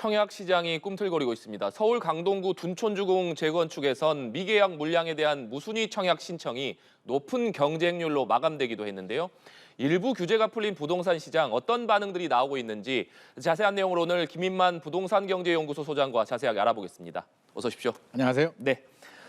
청약 시장이 꿈틀거리고 있습니다. 서울 강동구 둔촌주공 재건축에선 미계약 물량에 대한 무순위 청약 신청이 높은 경쟁률로 마감되기도 했는데요. 일부 규제가 풀린 부동산 시장 어떤 반응들이 나오고 있는지 자세한 내용을 오늘 김인만 부동산경제연구소 소장과 자세하게 알아보겠습니다. 어서 오십시오. 안녕하세요. 네.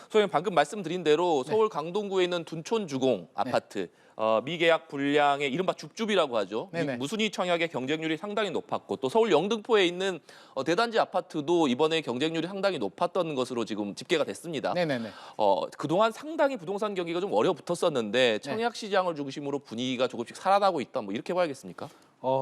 소장님 방금 말씀드린 대로 서울 강동구에 있는 둔촌주공 아파트 미계약 분량의 이른바 줍줍이라고 하죠. 무순위 청약의 경쟁률이 상당히 높았고 또 서울 영등포에 있는 대단지 아파트도 이번에 경쟁률이 상당히 높았던 것으로 지금 집계가 됐습니다. 그동안 상당히 부동산 경기가 좀 얼어붙었었는데 청약 시장을 중심으로 분위기가 조금씩 살아나고 있다. 뭐 이렇게 봐야겠습니까?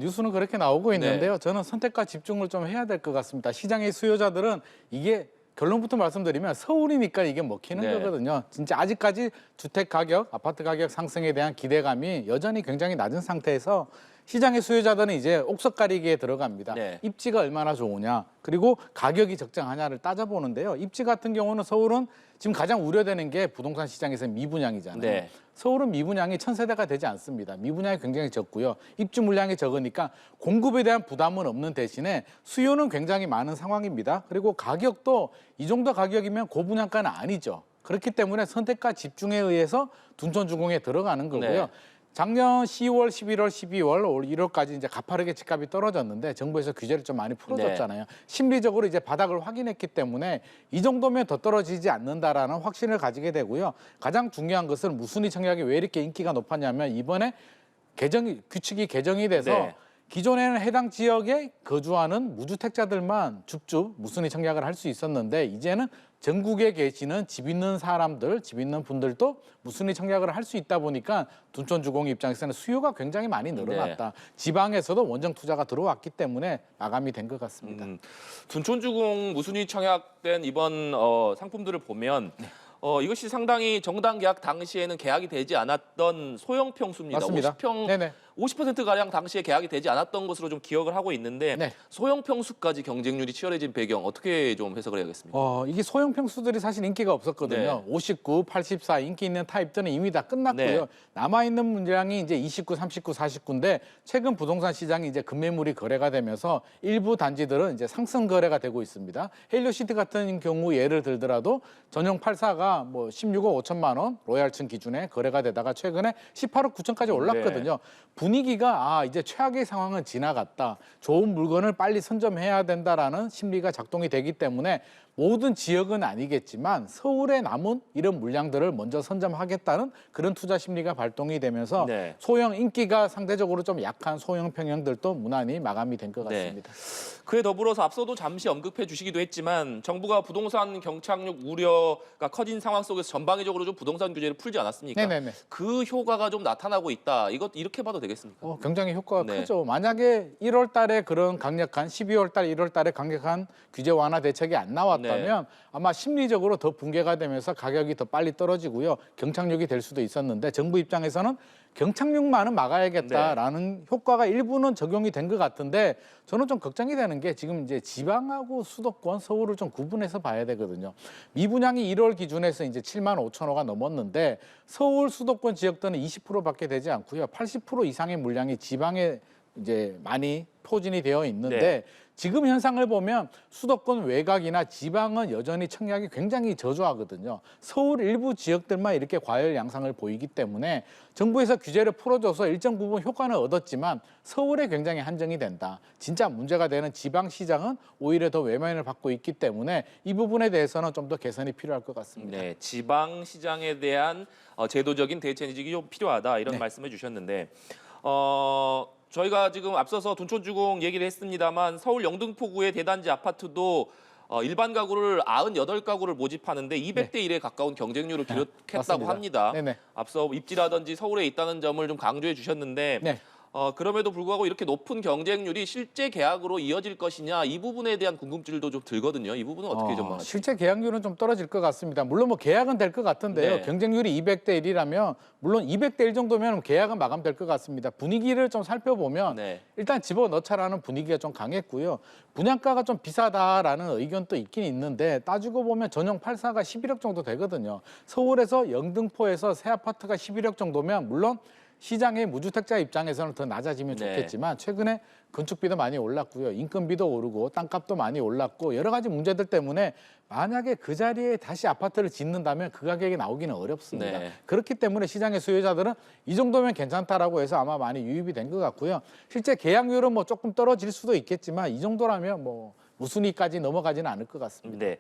뉴스는 그렇게 나오고 있는데요. 저는 선택과 집중을 좀 해야 될 것 같습니다. 시장의 수요자들은 이게 결론부터 말씀드리면 서울이니까 이게 먹히는 거거든요. 진짜 아직까지 주택 가격, 아파트 가격 상승에 대한 기대감이 여전히 굉장히 낮은 상태에서 시장의 수요자들은 이제 옥석 가리기에 들어갑니다. 입지가 얼마나 좋으냐, 그리고 가격이 적정하냐를 따져보는데요. 입지 같은 경우는 서울은 지금 가장 우려되는 게 부동산 시장에서 미분양이잖아요. 서울은 미분양이 1000세대가 되지 않습니다. 미분양이 굉장히 적고요. 입주 물량이 적으니까 공급에 대한 부담은 없는 대신에 수요는 굉장히 많은 상황입니다. 그리고 가격도 이 정도 가격이면 고분양가는 아니죠. 그렇기 때문에 선택과 집중에 의해서 둔촌주공에 들어가는 거고요. 작년 10월, 11월, 12월, 올 1월까지 이제 가파르게 집값이 떨어졌는데 정부에서 규제를 좀 많이 풀어줬잖아요. 심리적으로 이제 바닥을 확인했기 때문에 이 정도면 더 떨어지지 않는다라는 확신을 가지게 되고요. 가장 중요한 것은 무순위 청약이 왜 이렇게 인기가 높았냐면 이번에 규칙이 개정이 돼서 기존에는 해당 지역에 거주하는 무주택자들만 줍줍 무순위 청약을 할 수 있었는데 이제는 전국에 계시는 집 있는 사람들, 집 있는 분들도 무순위 청약을 할 수 있다 보니까 둔촌주공 입장에서는 수요가 굉장히 많이 늘어났다. 지방에서도 원정 투자가 들어왔기 때문에 마감이 된 것 같습니다. 둔촌주공 무순위 청약된 이번 상품들을 보면 이것이 상당히 정당 계약 당시에는 계약이 되지 않았던 소형 평수입니다. 맞습니다. 50%가량 당시에 계약이 되지 않았던 것으로 좀 기억을 하고 있는데 소형 평수까지 경쟁률이 치열해진 배경 어떻게 좀 해석을 해야겠습니까? 이게 소형 평수들이 사실 인기가 없었거든요. 59, 84 인기 있는 타입들은 이미 다 끝났고요. 남아있는 물량이 이제 29, 39, 49인데 최근 부동산 시장이 이제 급매물이 거래가 되면서 일부 단지들은 이제 상승 거래가 되고 있습니다. 헬리오시티 같은 경우 예를 들더라도 전용 84가 뭐 16억 5천만 원 로얄층 기준에 거래가 되다가 최근에 18억 9천까지 올랐거든요. 분위기가 이제 최악의 상황은 지나갔다. 좋은 물건을 빨리 선점해야 된다라는 심리가 작동이 되기 때문에 모든 지역은 아니겠지만 서울에 남은 이런 물량들을 먼저 선점하겠다는 그런 투자 심리가 발동이 되면서 소형 인기가 상대적으로 좀 약한 소형 평형들도 무난히 마감이 된 것 같습니다. 그에 더불어서 앞서도 잠시 언급해 주시기도 했지만 정부가 부동산 경착륙 우려가 커진 상황 속에서 전방위적으로 좀 부동산 규제를 풀지 않았습니까? 그 효과가 좀 나타나고 있다. 이렇게 봐도 되겠습니까? 굉장히 효과가 크죠. 만약에 1월 달에 그런 강력한 12월 달, 1월 달에 강력한 규제 완화 대책이 안 나왔다면 아마 심리적으로 더 붕괴가 되면서 가격이 더 빨리 떨어지고요. 경착륙이 될 수도 있었는데 정부 입장에서는 경착륙만은 막아야겠다라는 효과가 일부는 적용이 된 것 같은데 저는 좀 걱정이 되는 게 지금 이제 지방하고 수도권, 서울을 좀 구분해서 봐야 되거든요. 미분양이 1월 기준에서 이제 7만 5천 호가 넘었는데 서울 수도권 지역들은 20%밖에 되지 않고요. 80% 이상의 물량이 지방에 이제 많이 포진이 되어 있는데 지금 현상을 보면 수도권 외곽이나 지방은 여전히 청약이 굉장히 저조하거든요. 서울 일부 지역들만 이렇게 과열 양상을 보이기 때문에 정부에서 규제를 풀어줘서 일정 부분 효과는 얻었지만 서울에 굉장히 한정이 된다. 진짜 문제가 되는 지방 시장은 오히려 더 외면을 받고 있기 때문에 이 부분에 대해서는 좀 더 개선이 필요할 것 같습니다. 지방 시장에 대한 제도적인 대책이 좀 필요하다 이런 말씀을 주셨는데 저희가 지금 앞서서 둔촌주공 얘기를 했습니다만 서울 영등포구의 대단지 아파트도 일반 가구를 98가구를 모집하는데 200대 1에 가까운 경쟁률을 기록했다고 합니다. 앞서 입지라든지 서울에 있다는 점을 좀 강조해 주셨는데 그럼에도 불구하고 이렇게 높은 경쟁률이 실제 계약으로 이어질 것이냐 이 부분에 대한 궁금증도 좀 들거든요. 이 부분은 어떻게 전망하십니까? 실제 계약률은 좀 떨어질 것 같습니다. 물론 뭐 계약은 될 것 같은데요. 경쟁률이 200대 1이라면 물론 200대 1 정도면 계약은 마감될 것 같습니다. 분위기를 좀 살펴보면 일단 집어넣자라는 분위기가 좀 강했고요. 분양가가 좀 비싸다라는 의견도 있긴 있는데 따지고 보면 전용 84가 11억 정도 되거든요. 서울에서 영등포에서 새 아파트가 11억 정도면 물론 시장의 무주택자 입장에서는 더 낮아지면 네. 좋겠지만 최근에 건축비도 많이 올랐고요. 인건비도 오르고 땅값도 많이 올랐고 여러 가지 문제들 때문에 만약에 그 자리에 다시 아파트를 짓는다면 그 가격이 나오기는 어렵습니다. 네. 그렇기 때문에 시장의 수요자들은 이 정도면 괜찮다라고 해서 아마 많이 유입이 된 것 같고요. 실제 계약률은 뭐 조금 떨어질 수도 있겠지만 이 정도라면 뭐 무순위까지 넘어가지는 않을 것 같습니다. 네.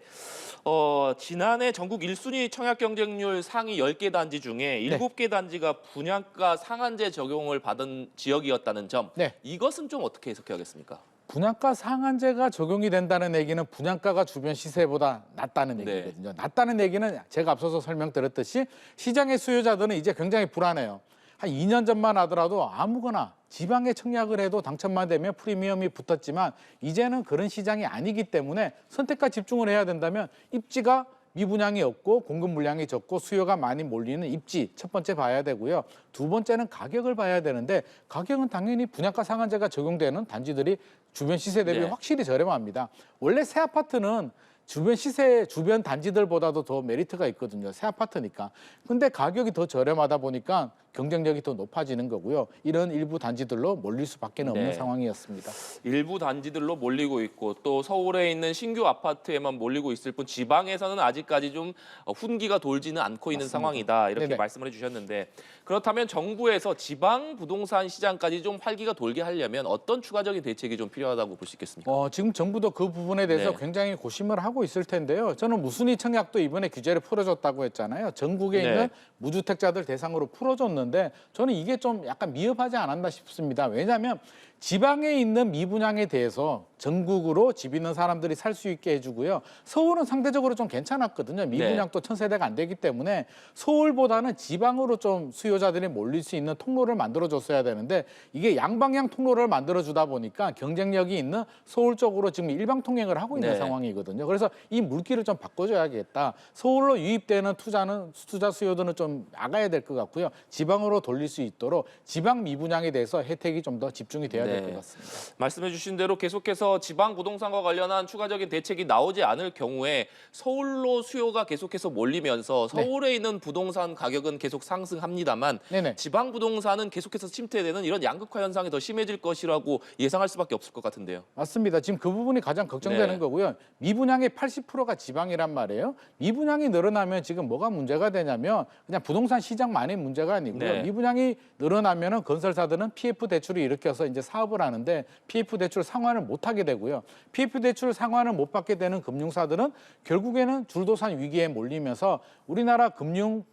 지난해 전국 1순위 청약 경쟁률 상위 10개 단지 중에 7개 단지가 분양가 상한제 적용을 받은 지역이었다는 점. 네. 이것은 좀 어떻게 해석해야겠습니까? 분양가 상한제가 적용이 된다는 얘기는 분양가가 주변 시세보다 낮다는 네. 얘기거든요. 낮다는 얘기는 제가 앞서서 설명드렸듯이 시장의 수요자들은 이제 굉장히 불안해요. 한 2년 전만 하더라도 아무거나 지방에 청약을 해도 당첨만 되면 프리미엄이 붙었지만 이제는 그런 시장이 아니기 때문에 선택과 집중을 해야 된다면 입지가 미분양이 없고 공급 물량이 적고 수요가 많이 몰리는 입지 첫 번째 봐야 되고요. 두 번째는 가격을 봐야 되는데 가격은 당연히 분양가 상한제가 적용되는 단지들이 주변 시세 대비 네. 확실히 저렴합니다. 원래 새 아파트는 주변 시세, 주변 단지들보다도 더 메리트가 있거든요. 새 아파트니까. 근데 가격이 더 저렴하다 보니까 경쟁력이 더 높아지는 거고요. 이런 일부 단지들로 몰릴 수밖에 없는 네. 상황이었습니다. 일부 단지들로 몰리고 있고 또 서울에 있는 신규 아파트에만 몰리고 있을 뿐 지방에서는 아직까지 좀 훈기가 돌지는 않고 있는 맞습니다. 상황이다. 이렇게 네네. 말씀을 해주셨는데 그렇다면 정부에서 지방 부동산 시장까지 좀 활기가 돌게 하려면 어떤 추가적인 대책이 좀 필요하다고 볼 수 있겠습니까? 지금 정부도 그 부분에 대해서 네. 굉장히 고심을 하고 있을 텐데요. 저는 무순위 청약도 이번에 규제를 풀어줬다고 했잖아요. 전국에 네. 있는 무주택자들 대상으로 풀어줬는데 저는 이게 좀 약간 미흡하지 않았나 싶습니다. 왜냐하면 지방에 있는 미분양에 대해서 전국으로 집 있는 사람들이 살 수 있게 해주고요. 서울은 상대적으로 좀 괜찮았거든요. 미분양도 1000세대가 안 되기 때문에 서울보다는 지방으로 좀 수요자들이 몰릴 수 있는 통로를 만들어줬어야 되는데 이게 양방향 통로를 만들어주다 보니까 경쟁력이 있는 서울 쪽으로 지금 일방통행을 하고 있는 네. 상황이거든요. 그래서 이 물기를 좀 바꿔줘야겠다. 서울로 유입되는 투자 수요들은 좀 나가야 될 것 같고요. 지방으로 돌릴 수 있도록 지방 미분양에 대해서 혜택이 좀 더 집중이 돼야 될 것 네. 같습니다. 말씀해주신 대로 계속해서 지방 부동산과 관련한 추가적인 대책이 나오지 않을 경우에 서울로 수요가 계속해서 몰리면서 서울에 있는 부동산 가격은 계속 상승합니다만 네네. 지방 부동산은 계속해서 침체되는 이런 양극화 현상이 더 심해질 것이라고 예상할 수밖에 없을 것 같은데요. 맞습니다. 지금 그 부분이 가장 걱정되는 네. 거고요. 미분양의 80%가 지방이란 말이에요. 미분양이 늘어나면 지금 뭐가 문제가 되냐면 그냥 부동산 시장만의 문제가 아니고요. 네. 미분양이 늘어나면은 건설사들은 PF 대출을 일으켜서 이제 사업을 하는데 PF 대출 상환을 못 하게 되고요. PF 대출 상환을 못 받게 되는 금융사들은 결국에는 줄도산 위기에 몰리면서 우리나라 금융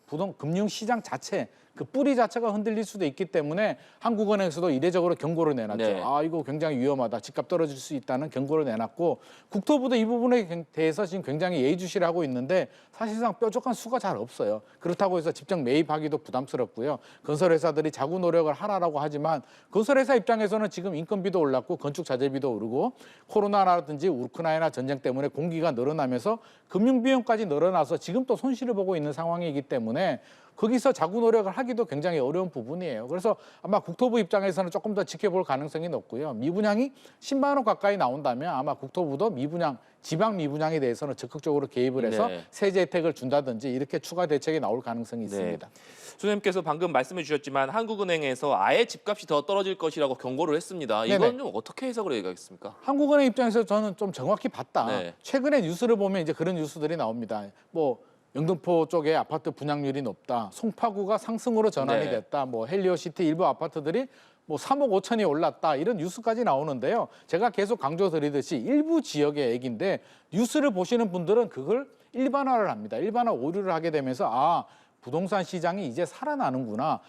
시장 자체 그 뿌리 자체가 흔들릴 수도 있기 때문에 한국은행에서도 이례적으로 경고를 내놨죠. 네. 이거 굉장히 위험하다. 집값 떨어질 수 있다는 경고를 내놨고 국토부도 이 부분에 대해서 지금 굉장히 예의주시를 하고 있는데 사실상 뾰족한 수가 잘 없어요. 그렇다고 해서 직접 매입하기도 부담스럽고요. 건설회사들이 자구 노력을 하라고 하지만 건설회사 입장에서는 지금 인건비도 올랐고 건축 자재비도 오르고 코로나라든지 우크라이나 전쟁 때문에 공기가 늘어나면서 금융비용까지 늘어나서 지금 또 손실을 보고 있는 상황이기 때문에 거기서 자구 노력을 하기도 굉장히 어려운 부분이에요. 그래서 아마 국토부 입장에서는 조금 더 지켜볼 가능성이 높고요. 미분양이 10만 원 가까이 나온다면 아마 국토부도 지방 미분양에 대해서는 적극적으로 개입을 해서 네. 세제 혜택을 준다든지 이렇게 추가 대책이 나올 가능성이 있습니다. 소장님께서 방금 말씀해 주셨지만 한국은행에서 아예 집값이 더 떨어질 것이라고 경고를 했습니다. 이건 네네. 좀 어떻게 해석을 해야겠습니까? 한국은행 입장에서 저는 좀 정확히 봤다. 네. 최근에 뉴스를 보면 이제 그런 뉴스들이 나옵니다. 영등포 쪽에 아파트 분양률이 높다. 송파구가 상승으로 전환이 네. 됐다. 헬리오시티 일부 아파트들이 3억 5천이 올랐다. 이런 뉴스까지 나오는데요. 제가 계속 강조드리듯이 일부 지역의 얘기인데 뉴스를 보시는 분들은 그걸 일반화를 합니다. 일반화 오류를 하게 되면서 부동산 시장이 이제 살아나는구나.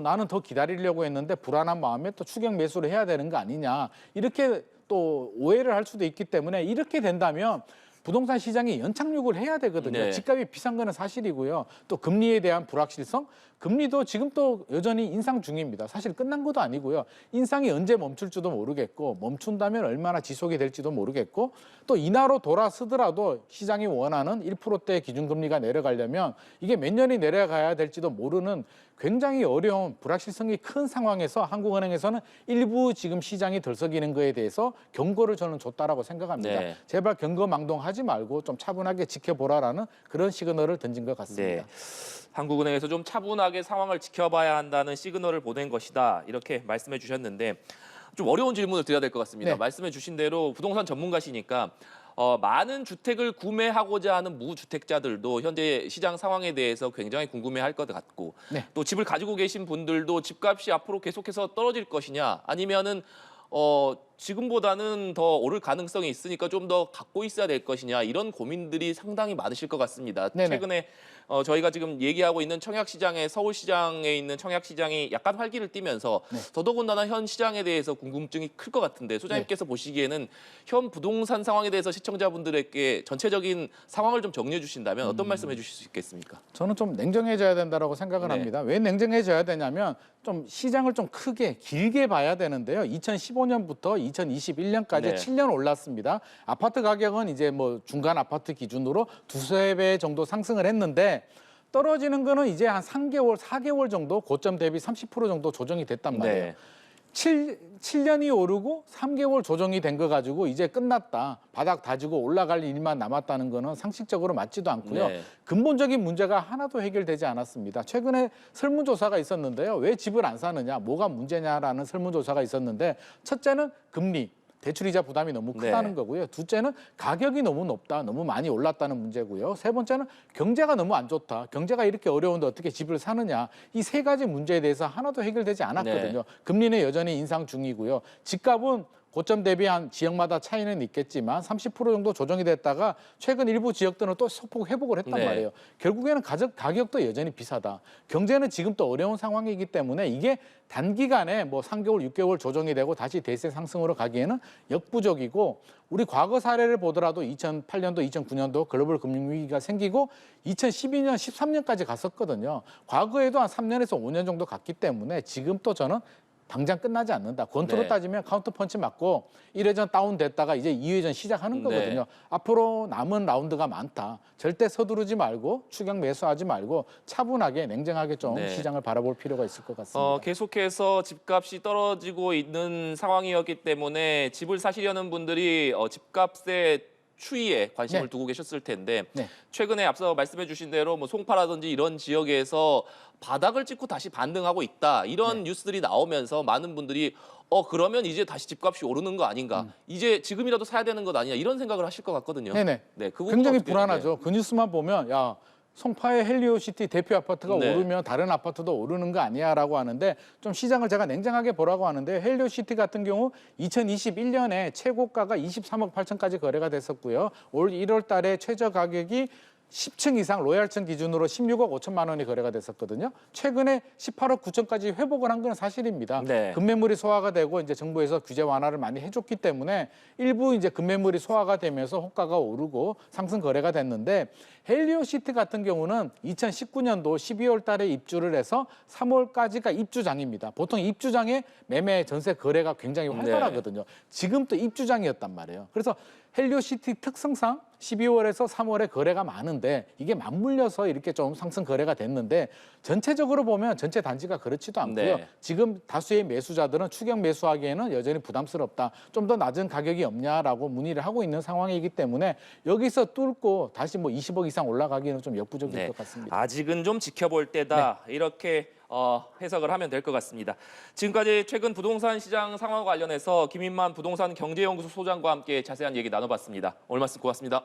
나는 더 기다리려고 했는데 불안한 마음에 또 추격 매수를 해야 되는 거 아니냐. 이렇게 또 오해를 할 수도 있기 때문에 이렇게 된다면 부동산 시장이 연착륙을 해야 되거든요. 네. 집값이 비싼 거는 사실이고요. 또 금리에 대한 불확실성, 금리도 지금 또 여전히 인상 중입니다. 사실 끝난 것도 아니고요. 인상이 언제 멈출지도 모르겠고 멈춘다면 얼마나 지속이 될지도 모르겠고 또 인하로 돌아서더라도 시장이 원하는 1%대 기준금리가 내려가려면 이게 몇 년이 내려가야 될지도 모르는 굉장히 어려운 불확실성이 큰 상황에서 한국은행에서는 일부 지금 시장이 들썩이는 거에 대해서 경고를 저는 줬다라고 생각합니다. 네. 제발 경거망동하지 말고 좀 차분하게 지켜보라라는 그런 시그널을 던진 것 같습니다. 네. 한국은행에서 좀 차분하게 상황을 지켜봐야 한다는 시그널을 보낸 것이다. 이렇게 말씀해 주셨는데 좀 어려운 질문을 드려야 될 것 같습니다. 네. 말씀해 주신 대로 부동산 전문가시니까 많은 주택을 구매하고자 하는 무주택자들도 현재 시장 상황에 대해서 굉장히 궁금해할 것 같고 네. 또 집을 가지고 계신 분들도 집값이 앞으로 계속해서 떨어질 것이냐 아니면은 지금보다는 더 오를 가능성이 있으니까 좀 더 갖고 있어야 될 것이냐 이런 고민들이 상당히 많으실 것 같습니다. 네네. 최근에 저희가 지금 얘기하고 있는 청약시장에 서울시장에 있는 청약시장이 약간 활기를 띠면서 네. 더더군다나 현 시장에 대해서 궁금증이 클 것 같은데 소장님께서 보시기에는 현 부동산 상황에 대해서 시청자분들에게 전체적인 상황을 좀 정리해 주신다면 어떤 말씀 해주실 수 있겠습니까? 저는 좀 냉정해져야 된다고 생각을 네. 합니다. 왜 냉정해져야 되냐면 좀 시장을 좀 크게 길게 봐야 되는데요. 2015년부터 2021년까지 네. 7년 올랐습니다. 아파트 가격은 이제 뭐 중간 아파트 기준으로 두세 배 정도 상승을 했는데 떨어지는 거는 이제 한 3개월, 4개월 정도 고점 대비 30% 정도 조정이 됐단 말이에요. 네. 7년이 오르고 3개월 조정이 된 거 가지고 이제 끝났다. 바닥 다지고 올라갈 일만 남았다는 거는 상식적으로 맞지도 않고요. 네. 근본적인 문제가 하나도 해결되지 않았습니다. 최근에 설문조사가 있었는데요. 왜 집을 안 사느냐, 뭐가 문제냐라는 설문조사가 있었는데 첫째는 금리. 대출이자 부담이 너무 크다는 네. 거고요. 둘째는 가격이 너무 높다, 너무 많이 올랐다는 문제고요. 세 번째는 경제가 너무 안 좋다. 경제가 이렇게 어려운데 어떻게 집을 사느냐. 이 세 가지 문제에 대해서 하나도 해결되지 않았거든요. 네. 금리는 여전히 인상 중이고요. 집값은 고점 대비 한 지역마다 차이는 있겠지만 30% 정도 조정이 됐다가 최근 일부 지역들은 또 소폭 회복을 했단 네. 말이에요. 결국에는 가격도 여전히 비싸다. 경제는 지금 또 어려운 상황이기 때문에 이게 단기간에 뭐 3개월, 6개월 조정이 되고 다시 대세 상승으로 가기에는 역부족이고 우리 과거 사례를 보더라도 2008년도, 2009년도 글로벌 금융위기가 생기고 2012년, 13년까지 갔었거든요. 과거에도 한 3년에서 5년 정도 갔기 때문에 지금 또 저는 당장 끝나지 않는다. 권투로 네. 따지면 카운터 펀치 맞고 1회전 다운됐다가 이제 2회전 시작하는 거거든요. 네. 앞으로 남은 라운드가 많다. 절대 서두르지 말고 추격 매수하지 말고 차분하게 냉정하게 좀 네. 시장을 바라볼 필요가 있을 것 같습니다. 계속해서 집값이 떨어지고 있는 상황이었기 때문에 집을 사시려는 분들이 집값의 추이에 관심을 네. 두고 계셨을 텐데 네. 최근에 앞서 말씀해 주신 대로 뭐 송파라든지 이런 지역에서 바닥을 찍고 다시 반등하고 있다. 이런 뉴스들이 나오면서 많은 분들이 그러면 이제 다시 집값이 오르는 거 아닌가. 이제 지금이라도 사야 되는 것 아니냐. 이런 생각을 하실 것 같거든요. 네네. 네, 그 부분은 굉장히 어떻게- 불안하죠. 그 뉴스만 보면 야 송파의 헬리오시티 대표 아파트가 네. 오르면 다른 아파트도 오르는 거 아니야라고 하는데 좀 시장을 제가 냉정하게 보라고 하는데 헬리오시티 같은 경우 2021년에 최고가가 23억 8천까지 거래가 됐었고요. 올 1월 달에 최저 가격이 10층 이상 로얄층 기준으로 16억 5천만 원이 거래가 됐었거든요. 최근에 18억 9천까지 회복을 한 건 사실입니다. 네. 급매물이 소화가 되고 이제 정부에서 규제 완화를 많이 해줬기 때문에 일부 이제 급매물이 소화가 되면서 호가가 오르고 상승 거래가 됐는데 헬리오시티 같은 경우는 2019년도 12월 달에 입주를 해서 3월까지가 입주장입니다. 보통 입주장에 매매 전세 거래가 굉장히 활발하거든요. 지금 또 입주장이었단 말이에요. 그래서 헬리오시티 특성상 12월에서 3월에 거래가 많은데 이게 맞물려서 이렇게 좀 상승 거래가 됐는데 전체적으로 보면 전체 단지가 그렇지도 않고요. 네. 지금 다수의 매수자들은 추격 매수하기에는 여전히 부담스럽다. 좀 더 낮은 가격이 없냐라고 문의를 하고 있는 상황이기 때문에 여기서 뚫고 다시 뭐 20억 이상 올라가기는 좀 역부족일 네. 것 같습니다. 아직은 좀 지켜볼 때다. 이렇게 해석을 하면 될 것 같습니다. 지금까지 최근 부동산 시장 상황과 관련해서 김인만 부동산 경제연구소 소장과 함께 자세한 얘기 나눠봤습니다. 오늘 말씀 고맙습니다.